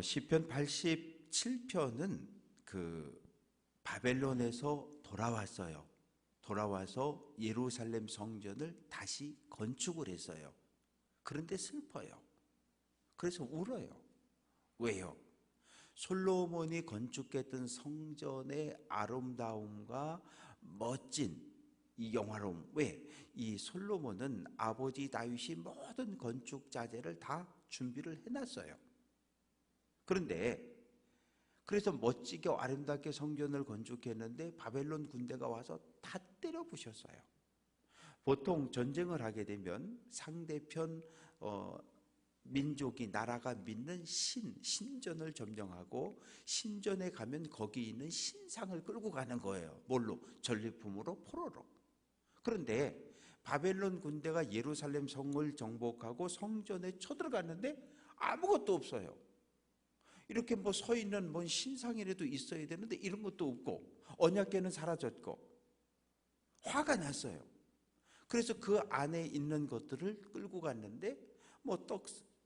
시편 87편은 그 바벨론에서 돌아왔어요. 돌아와서 예루살렘 성전을 다시 건축을 했어요. 그런데 슬퍼요. 그래서 울어요. 왜요? 솔로몬이 건축했던 성전의 아름다움과 멋진 이 영화로움. 왜? 이 솔로몬은 아버지 다윗이 모든 건축 자재를 다 준비를 해놨어요. 그런데 그래서 멋지게 아름답게 성전을 건축했는데 바벨론 군대가 와서 다 때려 부셨어요. 보통 전쟁을 하게 되면 상대편 민족이 나라가 믿는 신전을 점령하고 신전에 가면 거기 있는 신상을 끌고 가는 거예요. 뭘로? 전리품으로, 포로로. 그런데 바벨론 군대가 예루살렘 성을 정복하고 성전에 쳐들어갔는데 아무것도 없어요. 이렇게 뭐 서 있는 뭔 신상이라도 있어야 되는데 이런 것도 없고 언약궤는 사라졌고 화가 났어요. 그래서 그 안에 있는 것들을 끌고 갔는데 뭐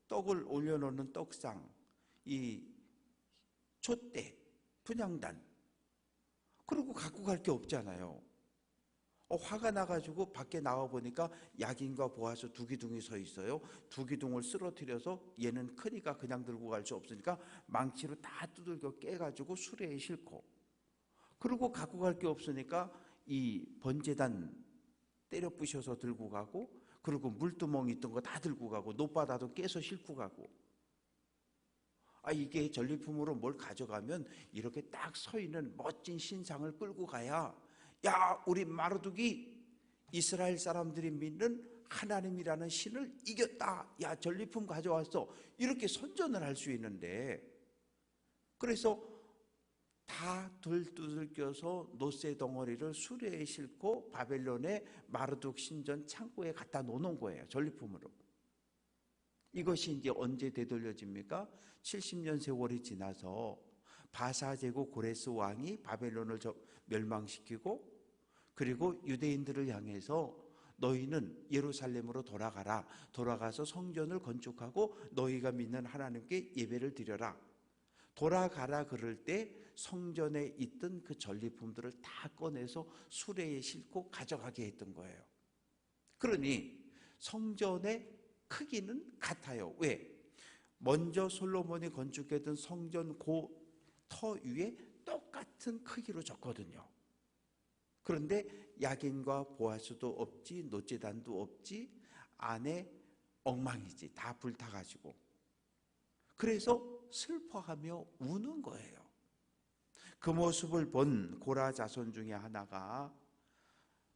떡을 올려놓는 떡상, 이 촛대, 분향단, 그리고 갖고 갈 게 없잖아요. 화가 나가지고 밖에 나와 보니까 야긴과 보아스 두 기둥이 서 있어요. 두 기둥을 쓰러뜨려서 얘는 크니까 그냥 들고 갈 수 없으니까 망치로 다 두들겨 깨가지고 수레에 싣고, 그리고 갖고 갈 게 없으니까 이 번제단 때려 부셔서 들고 가고, 그리고 물두멍이 있던 거 다 들고 가고, 노바다도 깨서 싣고 가고. 이게 전리품으로 뭘 가져가면 이렇게 딱 서 있는 멋진 신상을 끌고 가야, 야, 우리 마르둑이 이스라엘 사람들이 믿는 하나님이라는 신을 이겼다, 야, 전리품 가져왔어, 이렇게 선전을 할 수 있는데, 그래서 다 들두들겨서 노새 덩어리를 수레에 싣고 바벨론의 마르둑 신전 창고에 갖다 놓는 거예요. 전리품으로. 이것이 이제 언제 되돌려집니까? 70년 세월이 지나서 바사 제국 고레스 왕이 바벨론을 멸망시키고, 그리고 유대인들을 향해서 너희는 예루살렘으로 돌아가라, 돌아가서 성전을 건축하고 너희가 믿는 하나님께 예배를 드려라, 돌아가라 그럴 때 성전에 있던 그 전리품들을 다 꺼내서 수레에 싣고 가져가게 했던 거예요. 그러니 성전의 크기는 같아요. 왜? 먼저 솔로몬이 건축했던 성전 터 위에 똑같은 크기로 졌거든요. 그런데 야긴과 보아스도 없지, 노제단도 없지, 안에 엉망이지, 다 불타가지고. 그래서 슬퍼하며 우는 거예요. 그 모습을 본 고라 자손 중에 하나가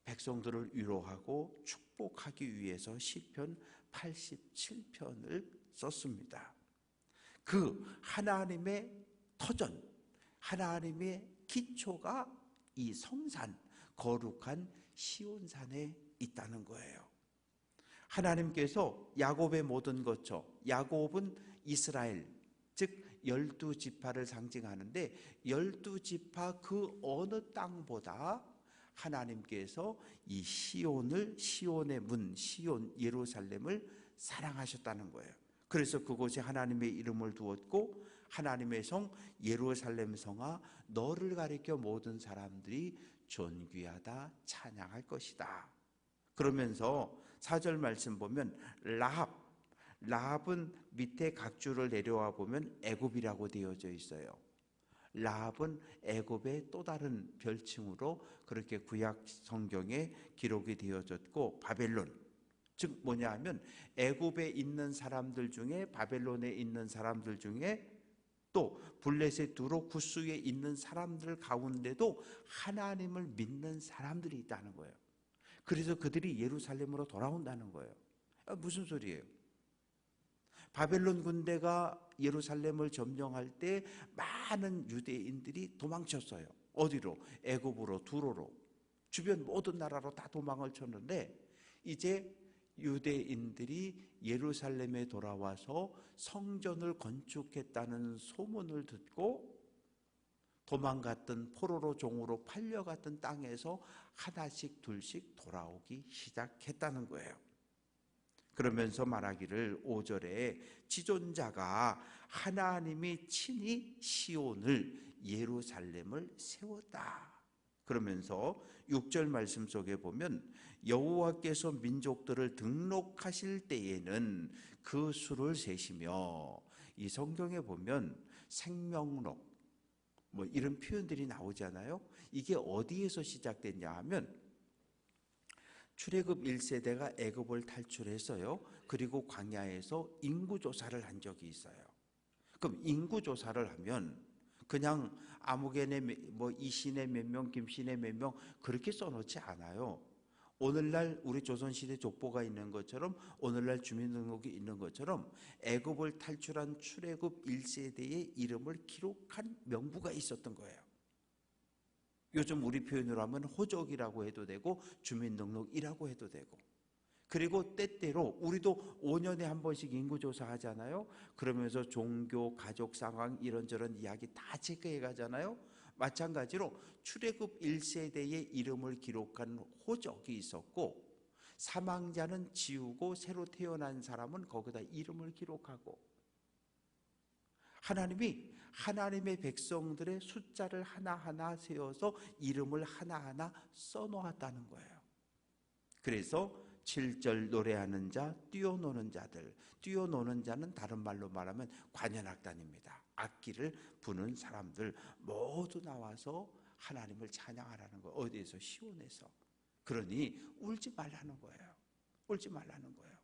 백성들을 위로하고 축복하기 위해서 시편 87편을 썼습니다. 그 하나님의 터전, 하나님의 기초가 이 성산, 거룩한 시온산에 있다는 거예요. 하나님께서 야곱의 모든 거처, 야곱은 이스라엘, 즉 12지파를 상징하는데 12지파 그 어느 땅보다 하나님께서 이 시온의 문, 시온 예루살렘을 사랑하셨다는 거예요. 그래서 그곳에 하나님의 이름을 두었고, 하나님의 성 예루살렘 성아, 너를 가리켜 모든 사람들이 존귀하다 찬양할 것이다. 그러면서 4절 말씀 보면 라합은 밑에 각주를 내려와 보면 애굽이라고 되어져 있어요. 라합은 애굽의 또 다른 별칭으로 그렇게 구약 성경에 기록이 되어졌고, 바벨론, 즉 뭐냐 하면 애굽에 있는 사람들 중에, 바벨론에 있는 사람들 중에, 또 블레셋 두로 구스에 있는 사람들 가운데도 하나님을 믿는 사람들이 있다는 거예요. 그래서 그들이 예루살렘으로 돌아온다는 거예요. 무슨 소리예요? 바벨론 군대가 예루살렘을 점령할 때 많은 유대인들이 도망쳤어요. 어디로? 애굽으로, 두로로, 주변 모든 나라로 다 도망을 쳤는데, 이제 유대인들이 예루살렘에 돌아와서 성전을 건축했다는 소문을 듣고 도망갔던, 포로로 종으로 팔려갔던 땅에서 하나씩 둘씩 돌아오기 시작했다는 거예요. 그러면서 말하기를 5절에 지존자가 하나님이 친히 시온을 예루살렘을 세웠다. 그러면서 6절 말씀 속에 보면 여호와께서 민족들을 등록하실 때에는 그 수를 세시며, 이 성경에 보면 생명록 뭐 이런 표현들이 나오잖아요. 이게 어디에서 시작됐냐 하면 출애굽 1세대가 애굽을 탈출했어요. 그리고 광야에서 인구조사를 한 적이 있어요. 그럼 인구조사를 하면 그냥 아무개네 뭐 이신에 몇 명, 김신에 몇 명 그렇게 써놓지 않아요. 오늘날 우리 조선시대 족보가 있는 것처럼, 오늘날 주민등록이 있는 것처럼 애굽을 탈출한 출애굽 1세대의 이름을 기록한 명부가 있었던 거예요. 요즘 우리 표현으로 하면 호적이라고 해도 되고 주민등록이라고 해도 되고, 그리고 때때로 우리도 5년에 한 번씩 인구조사 하잖아요. 그러면서 종교, 가족 상황 이런저런 이야기 다 체크해 가잖아요. 마찬가지로 출애굽 1세대의 이름을 기록한 호적이 있었고, 사망자는 지우고 새로 태어난 사람은 거기다 이름을 기록하고, 하나님이 하나님의 백성들의 숫자를 하나하나 세워서 이름을 하나하나 써놓았다는 거예요. 그래서 7절 노래하는 자, 뛰어노는 자들, 뛰어노는 자는 다른 말로 말하면 관현악단입니다. 악기를 부는 사람들 모두 나와서 하나님을 찬양하라는 거예요. 어디에서? 시온에서. 그러니 울지 말라는 거예요. 울지 말라는 거예요.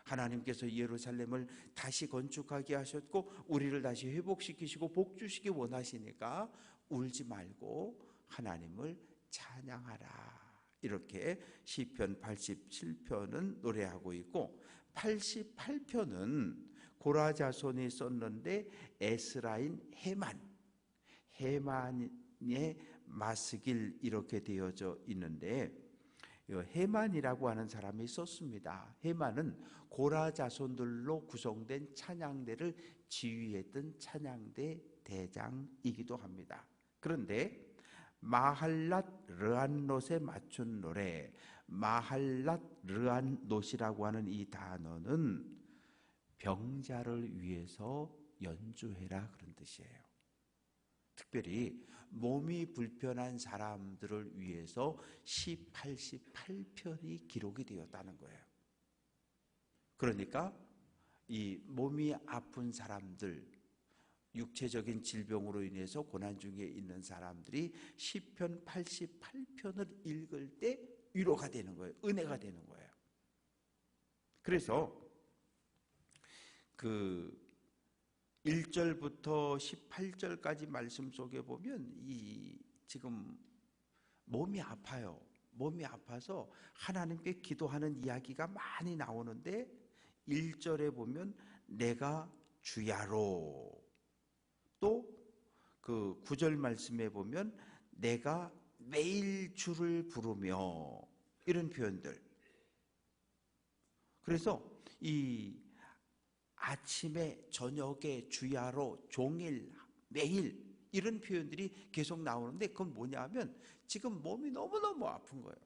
하나님께서 예루살렘을 다시 건축하게 하셨고 우리를 다시 회복시키시고 복주시기 원하시니까 울지 말고 하나님을 찬양하라. 이렇게 시편 87편은 노래하고 있고, 88편은 고라 자손이 썼는데 에스라인 해만의 마스길 이렇게 되어져 있는데, 해만이라고 하는 사람이 썼습니다. 해만은 고라 자손들로 구성된 찬양대를 지휘했던 찬양대 대장이기도 합니다. 그런데 마할랏 르안롯에 맞춘 노래, 마할랏 르안롯이라고 하는 이 단어는 병자를 위해서 연주해라 그런 뜻이에요. 특별히 몸이 불편한 사람들을 위해서 시 88편이 기록이 되었다는 거예요. 그러니까 이 몸이 아픈 사람들, 육체적인 질병으로 인해서 고난 중에 있는 사람들이 시편 88편을 읽을 때 위로가 되는 거예요. 은혜가 되는 거예요. 그래서 그 1절부터 18절까지 말씀 속에 보면 이 지금 몸이 아파요. 몸이 아파서 하나님께 기도하는 이야기가 많이 나오는데 1절에 보면 내가 주야로, 또 그 9절 말씀에 보면 내가 매일 주를 부르며, 이런 표현들. 그래서 이 아침에 저녁에 주야로 종일 매일 이런 표현들이 계속 나오는데, 그건 뭐냐 하면 지금 몸이 너무너무 아픈 거예요.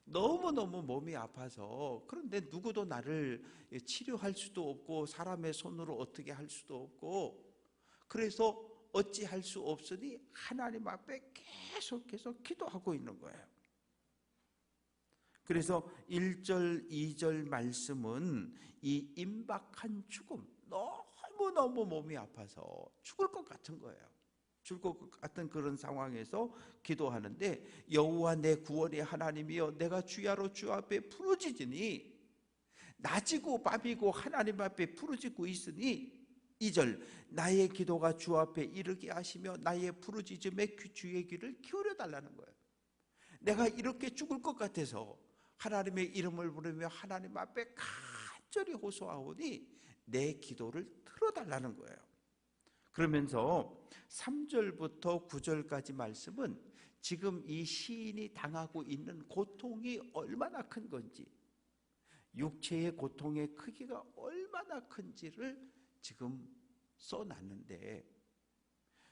너무너무 몸이 아파서, 그런데 누구도 나를 치료할 수도 없고 사람의 손으로 어떻게 할 수도 없고, 그래서 어찌할 수 없으니 하나님 앞에 계속해서 기도하고 있는 거예요. 그래서 1절, 2절 말씀은 이 임박한 죽음, 너무너무 몸이 아파서 죽을 것 같은 거예요. 죽을 것 같은 그런 상황에서 기도하는데, 여호와 내 구원의 하나님이여, 내가 주야로 주 앞에 부르짖으니, 낮이고 밤이고 하나님 앞에 부르짖고 있으니, 2절 나의 기도가 주 앞에 이르게 하시며 나의 부르짖음에 주의 귀를 기울여 달라는 거예요. 내가 이렇게 죽을 것 같아서 하나님의 이름을 부르며 하나님 앞에 간절히 호소하오니 내 기도를 들어달라는 거예요. 그러면서 3절부터 9절까지 말씀은 지금 이 시인이 당하고 있는 고통이 얼마나 큰 건지, 육체의 고통의 크기가 얼마나 큰지를 지금 써놨는데,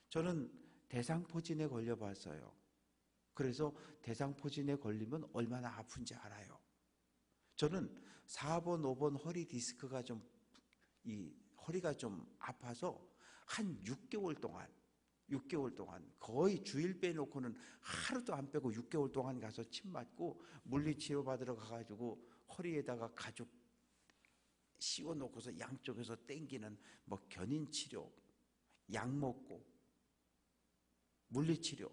저는 대상포진에 걸려봤어요. 그래서 대상포진에 걸리면 얼마나 아픈지 알아요. 저는 4번, 5번 허리 디스크가 이 허리가 좀 아파서 한 6개월 동안 거의 주일 빼놓고는 하루도 안 빼고 6개월 동안 가서 침 맞고 물리치료 받으러 가가지고 허리에다가 가죽 씌워놓고서 양쪽에서 땡기는 뭐 견인치료, 약 먹고 물리치료.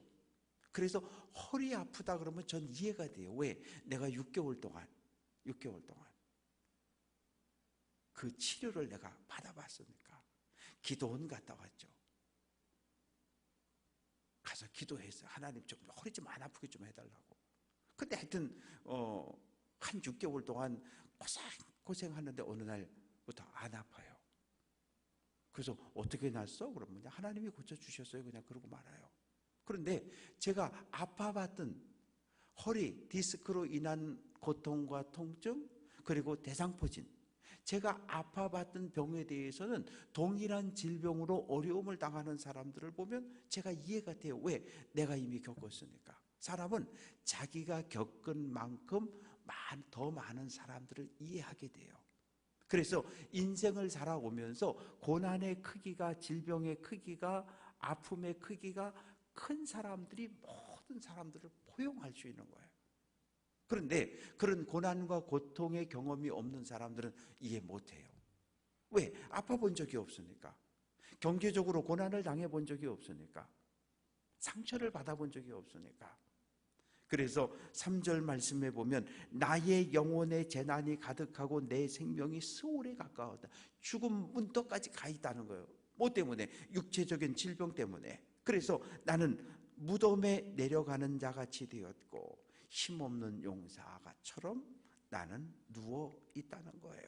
그래서 허리 아프다 그러면 전 이해가 돼요. 왜? 내가 6개월 동안 그 치료를 내가 받아봤으니까. 기도원 갔다 왔죠. 가서 기도했어요. 하나님 좀 허리 좀 안 아프게 좀 해달라고. 근데 하여튼 한 6개월 동안 고생하는데 어느 날부터 안 아파요. 그래서 어떻게 났어? 그러면 하나님이 고쳐주셨어요. 그냥 그러고 말아요. 그런데 제가 아파봤던 허리 디스크로 인한 고통과 통증, 그리고 대상포진, 제가 아파봤던 병에 대해서는 동일한 질병으로 어려움을 당하는 사람들을 보면 제가 이해가 돼요. 왜? 내가 이미 겪었으니까. 사람은 자기가 겪은 만큼 더 많은 사람들을 이해하게 돼요. 그래서 인생을 살아오면서 고난의 크기가, 질병의 크기가, 아픔의 크기가 큰 사람들이 모든 사람들을 포용할 수 있는 거예요. 그런데 그런 고난과 고통의 경험이 없는 사람들은 이해 못해요. 왜? 아파본 적이 없으니까. 경제적으로 고난을 당해본 적이 없으니까. 상처를 받아본 적이 없으니까. 그래서 3절 말씀에 보면 나의 영혼의 재난이 가득하고 내 생명이 스올에 가까웠다. 죽음 문턱까지 가 있다는 거예요. 뭐 때문에? 육체적인 질병 때문에. 그래서 나는 무덤에 내려가는 자같이 되었고 힘없는 용사가처럼 나는 누워 있다는 거예요.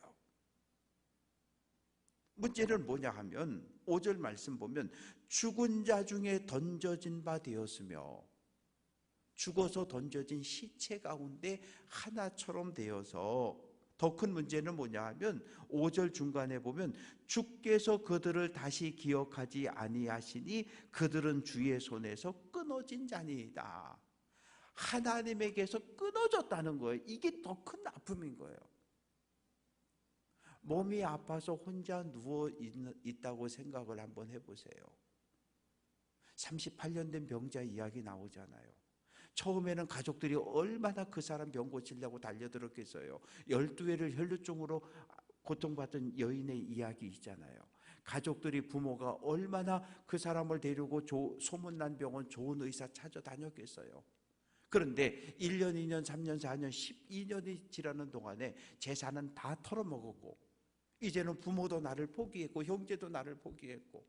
문제는 뭐냐 하면 5절 말씀 보면 죽은 자 중에 던져진 바 되었으며 죽어서 던져진 시체 가운데 하나처럼 되어서, 더 큰 문제는 뭐냐 하면 5절 중간에 보면 주께서 그들을 다시 기억하지 아니하시니 그들은 주의 손에서 끊어진 자니이다. 하나님에게서 끊어졌다는 거예요. 이게 더 큰 아픔인 거예요. 몸이 아파서 혼자 누워 있다고 생각을 한번 해보세요. 38년 된 병자 이야기 나오잖아요. 처음에는 가족들이 얼마나 그 사람 병 고치려고 달려들었겠어요. 12회를 혈루증으로 고통받은 여인의 이야기 있잖아요. 가족들이, 부모가 얼마나 그 사람을 데리고 소문난 병원 좋은 의사 찾아다녔겠어요. 그런데 1년, 2년, 3년, 4년, 12년이 지나는 동안에 재산은 다 털어먹었고 이제는 부모도 나를 포기했고 형제도 나를 포기했고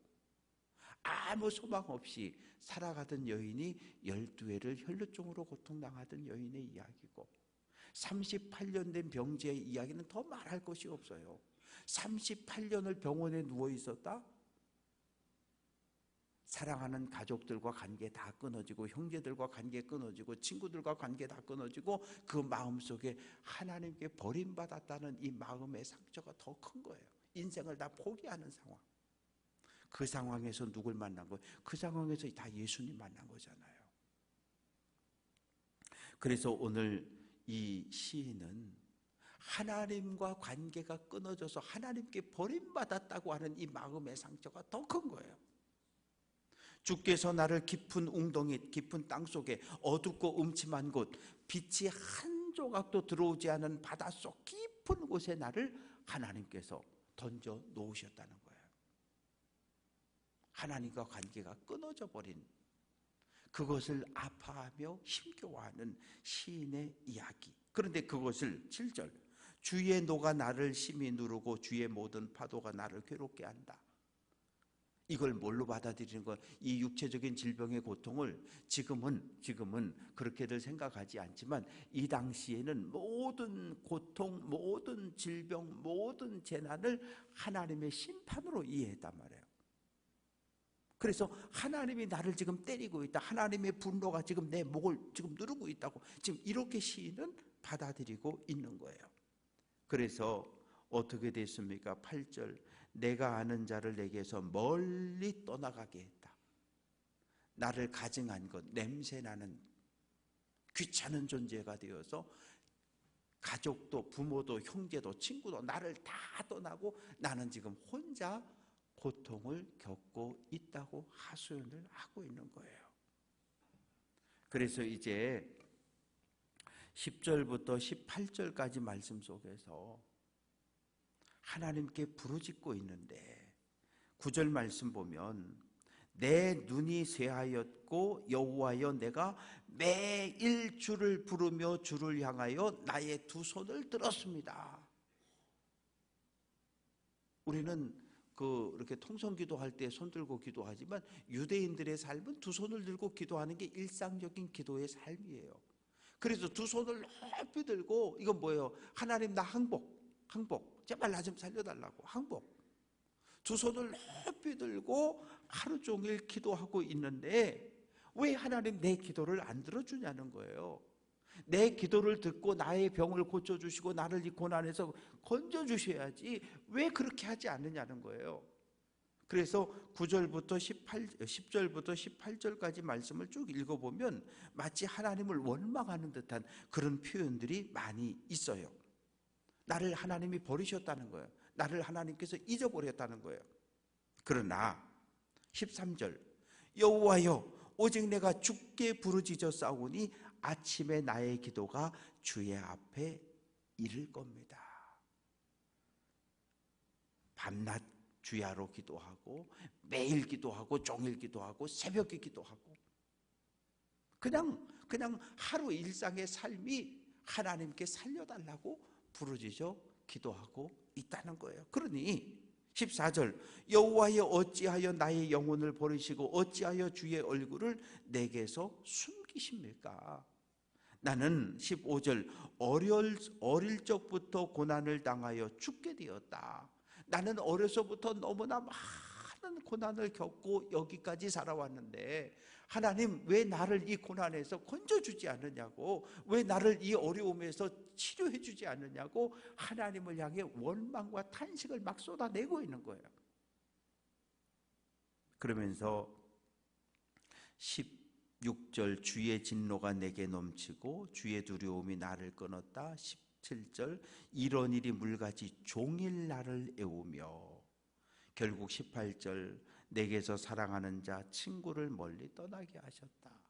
아무 소망 없이 살아가던 여인이 12회를 혈루증으로 고통당하던 여인의 이야기고, 38년 된 병자의 이야기는 더 말할 것이 없어요. 38년을 병원에 누워 있었다? 사랑하는 가족들과 관계 다 끊어지고 형제들과 관계 끊어지고 친구들과 관계 다 끊어지고 그 마음속에 하나님께 버림받았다는 이 마음의 상처가 더 큰 거예요. 인생을 다 포기하는 상황. 그 상황에서 누굴 만난 거예요? 그 상황에서 다 예수님 만난 거잖아요. 그래서 오늘 이 시인은 하나님과 관계가 끊어져서 하나님께 버림받았다고 하는 이 마음의 상처가 더 큰 거예요. 주께서 나를 깊은 웅덩이, 깊은 땅속에 어둡고 음침한 곳, 빛이 한 조각도 들어오지 않은 바닷속 깊은 곳에 나를 하나님께서 던져 놓으셨다는 거예요. 하나님과 관계가 끊어져 버린, 그것을 아파하며 힘겨워하는 시인의 이야기. 그런데 그것을 7절, 주의 노가 나를 심히 누르고 주의 모든 파도가 나를 괴롭게 한다. 이걸 뭘로 받아들이는 것? 이 육체적인 질병의 고통을 지금은 그렇게들 생각하지 않지만 이 당시에는 모든 고통, 모든 질병, 모든 재난을 하나님의 심판으로 이해했단 말이에요. 그래서 하나님이 나를 지금 때리고 있다, 하나님의 분노가 지금 내 목을 지금 누르고 있다고, 지금 이렇게 시인은 받아들이고 있는 거예요. 그래서 어떻게 됐습니까? 8절, 내가 아는 자를 내게서 멀리 떠나가게 했다. 나를 가증한 것, 냄새나는 귀찮은 존재가 되어서 가족도 부모도 형제도 친구도 나를 다 떠나고 나는 지금 혼자 고통을 겪고 있다고 하소연을 하고 있는 거예요. 그래서 이제 10절부터 18절까지 말씀 속에서 하나님께 부르짖고 있는데 9절 말씀 보면 내 눈이 쇠하였고 여호와여 내가 매일 주를 부르며 주를 향하여 나의 두 손을 들었습니다. 우리는 이렇게 통성기도할 때 손 들고 기도하지만 유대인들의 삶은 두 손을 들고 기도하는 게 일상적인 기도의 삶이에요. 그래서 두 손을 높이 들고 이건 뭐예요? 하나님 나 항복 제발 나 좀 살려달라고 항복. 두 손을 높이 들고 하루 종일 기도하고 있는데 왜 하나님 내 기도를 안 들어주냐는 거예요. 내 기도를 듣고 나의 병을 고쳐주시고 나를 이 고난에서 건져주셔야지 왜 그렇게 하지 않느냐는 거예요. 그래서 10절부터 18절까지 말씀을 쭉 읽어보면 마치 하나님을 원망하는 듯한 그런 표현들이 많이 있어요. 나를 하나님이 버리셨다는 거예요. 나를 하나님께서 잊어버렸다는 거예요. 그러나 13절 여호와여 오직 내가 주께 부르짖어 싸우니 아침에 나의 기도가 주의 앞에 이를 겁니다. 밤낮 주야로 기도하고 매일 기도하고 종일 기도하고 새벽에 기도하고 그냥 하루 일상의 삶이 하나님께 살려달라고 부르짖어 기도하고 있다는 거예요. 그러니 14절 여호와여 어찌하여 나의 영혼을 버리시고 어찌하여 주의 얼굴을 내게서 숨기십니까? 나는 15절 어릴 적부터 고난을 당하여 죽게 되었다. 나는 어려서부터 너무나 많은 고난을 겪고 여기까지 살아왔는데 하나님 왜 나를 이 고난에서 건져주지 않느냐고, 왜 나를 이 어려움에서 치료해 주지 않느냐고 하나님을 향해 원망과 탄식을 막 쏟아내고 있는 거예요. 그러면서 16절 주의 진노가 내게 넘치고 주의 두려움이 나를 끊었다. 17절 이런 일이 물같이 종일 나를 애우며 결국 18절 내게서 사랑하는 자 친구를 멀리 떠나게 하셨다.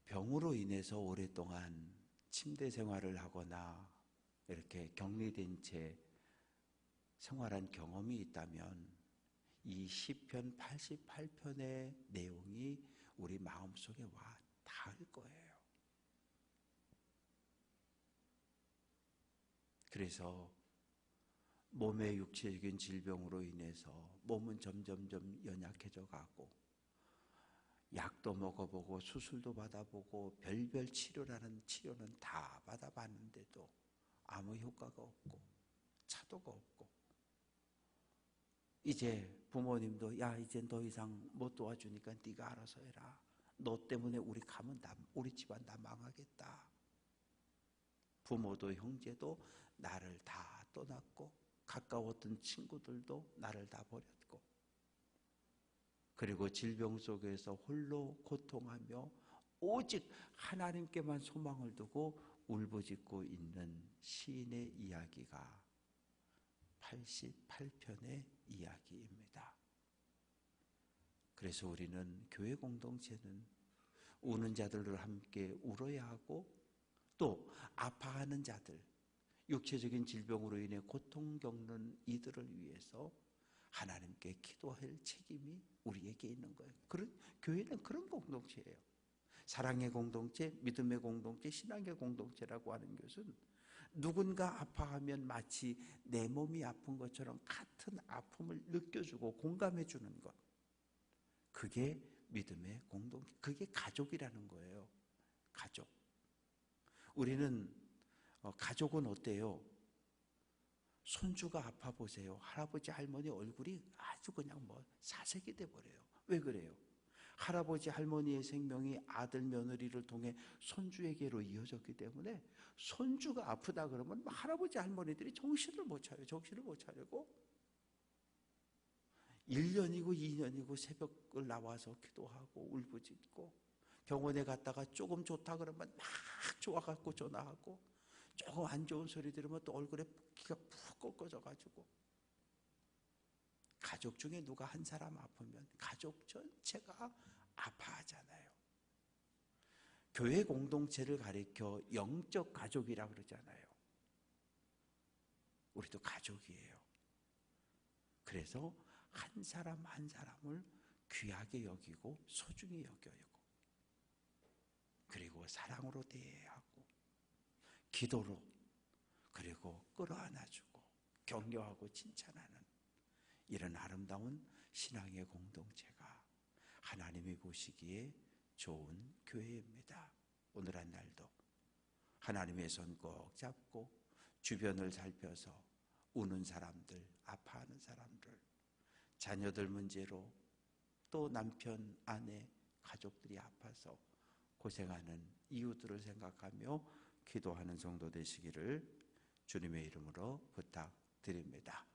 병으로 인해서 오랫동안 침대 생활을 하거나 이렇게 격리된 채 생활한 경험이 있다면 이 시편 88편의 내용이 우리 마음속에 와 닿을 거예요. 그래서 몸의 육체적인 질병으로 인해서 몸은 점점점 연약해져 가고 약도 먹어보고 수술도 받아보고 별별 치료라는 치료는 다 받아봤는데도 아무 효과가 없고 차도가 없고 이제 부모님도 야 이제 더 이상 못 도와주니까 네가 알아서 해라. 너 때문에 우리 가면 우리 집안 다 망하겠다. 부모도 형제도 나를 다 떠났고 가까웠던 친구들도 나를 다 버렸고 그리고 질병 속에서 홀로 고통하며 오직 하나님께만 소망을 두고 울부짖고 있는 시인의 이야기가 88편의 이야기입니다. 그래서 우리는 교회 공동체는 우는 자들을 함께 울어야 하고 또 아파하는 자들, 육체적인 질병으로 인해 고통 겪는 이들을 위해서 하나님께 기도할 책임이 우리에게 있는 거예요. 교회는 그런 공동체예요. 사랑의 공동체, 믿음의 공동체, 신앙의 공동체라고 하는 것은 누군가 아파하면 마치 내 몸이 아픈 것처럼 같은 아픔을 느껴주고 공감해 주는 것. 그게 믿음의 공동체, 그게 가족이라는 거예요. 가족. 우리는 가족은 어때요? 손주가 아파 보세요. 할아버지 할머니 얼굴이 아주 그냥 사색이 돼버려요. 왜 그래요? 할아버지 할머니의 생명이 아들 며느리를 통해 손주에게로 이어졌기 때문에 손주가 아프다 그러면 할아버지 할머니들이 정신을 못 차리고 1년이고 2년이고 새벽을 나와서 기도하고 울부짖고 병원에 갔다가 조금 좋다 그러면 막 좋아갖고 전화하고, 조금 안 좋은 소리 들으면 또 얼굴에 기가 푹 꺾어져가지고, 가족 중에 누가 한 사람 아프면 가족 전체가 아파하잖아요. 교회 공동체를 가리켜 영적 가족이라 그러잖아요. 우리도 가족이에요. 그래서 한 사람 한 사람을 귀하게 여기고 소중히 여겨요. 그리고 사랑으로 대해야 하고, 기도로, 그리고 끌어안아주고 격려하고 칭찬하는 이런 아름다운 신앙의 공동체가 하나님이 보시기에 좋은 교회입니다. 오늘 한 날도 하나님의 손 꼭 잡고 주변을 살펴서 우는 사람들, 아파하는 사람들, 자녀들 문제로, 또 남편, 아내, 가족들이 아파서 고생하는 이웃들을 생각하며 기도하는 성도 되시기를 주님의 이름으로 부탁드립니다.